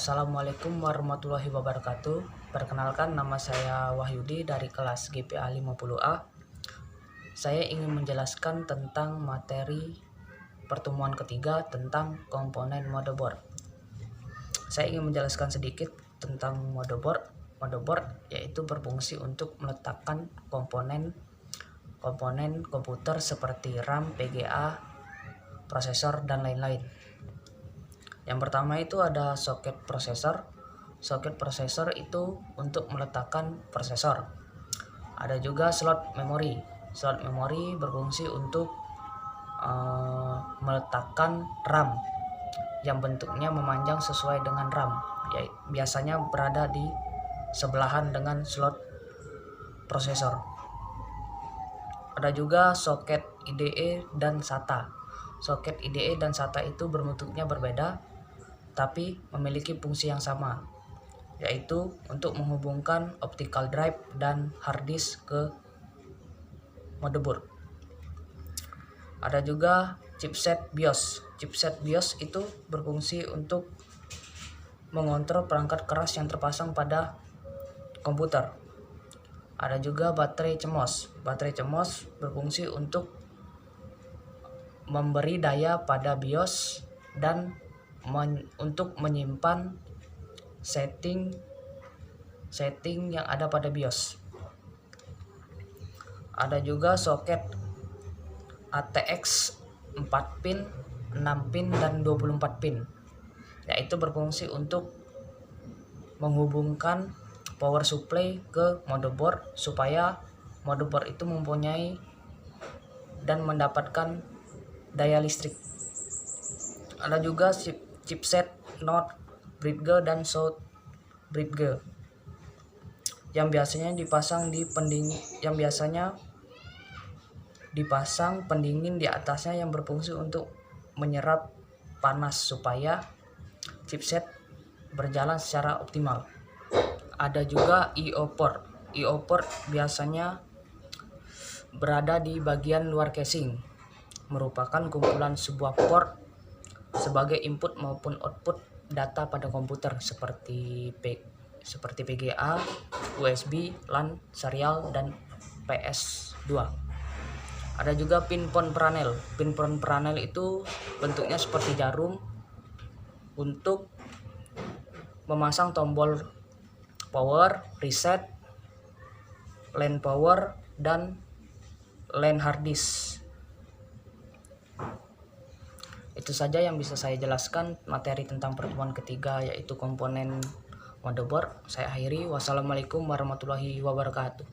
Assalamualaikum warahmatullahi wabarakatuh. Perkenalkan, nama saya Wahyudi dari kelas GPA 50A. Saya ingin menjelaskan tentang materi pertemuan ketiga tentang komponen motherboard. Saya ingin menjelaskan sedikit tentang motherboard. Motherboard yaitu berfungsi untuk meletakkan komponen komputer seperti RAM, VGA, prosesor, dan lain-lain. Yang pertama itu ada soket prosesor. Soket prosesor itu untuk meletakkan prosesor. Ada juga slot memori. Slot memori berfungsi untuk meletakkan RAM yang bentuknya memanjang sesuai dengan RAM. Biasanya berada di sebelahan dengan slot prosesor. Ada juga soket IDE dan SATA. Soket IDE dan SATA itu bentuknya berbeda, tapi memiliki fungsi yang sama, yaitu untuk menghubungkan optical drive dan hard disk ke motherboard. Ada juga chipset BIOS. Chipset BIOS itu berfungsi untuk mengontrol perangkat keras yang terpasang pada komputer. Ada juga baterai CMOS. Baterai CMOS berfungsi untuk memberi daya pada BIOS dan untuk menyimpan setting yang ada pada BIOS. Ada juga soket ATX 4 pin, 6 pin, dan 24 pin, yaitu berfungsi untuk menghubungkan power supply ke motherboard supaya motherboard itu mempunyai dan mendapatkan daya listrik. Ada juga chipset NOT bridge dan South bridge yang biasanya dipasang pendingin di atasnya yang berfungsi untuk menyerap panas supaya chipset berjalan secara optimal. Ada juga I/O port. I/O port biasanya berada di bagian luar casing, merupakan kumpulan sebuah port sebagai input maupun output data pada komputer seperti VGA, USB, LAN, serial, dan PS2. Ada juga pin PON panel. Pin PON panel itu bentuknya seperti jarum untuk memasang tombol power, reset, LAN power, dan LAN hard disk. Itu saja yang bisa saya jelaskan materi tentang pertemuan ketiga, yaitu komponen motherboard. Saya akhiri. Wassalamualaikum warahmatullahi wabarakatuh.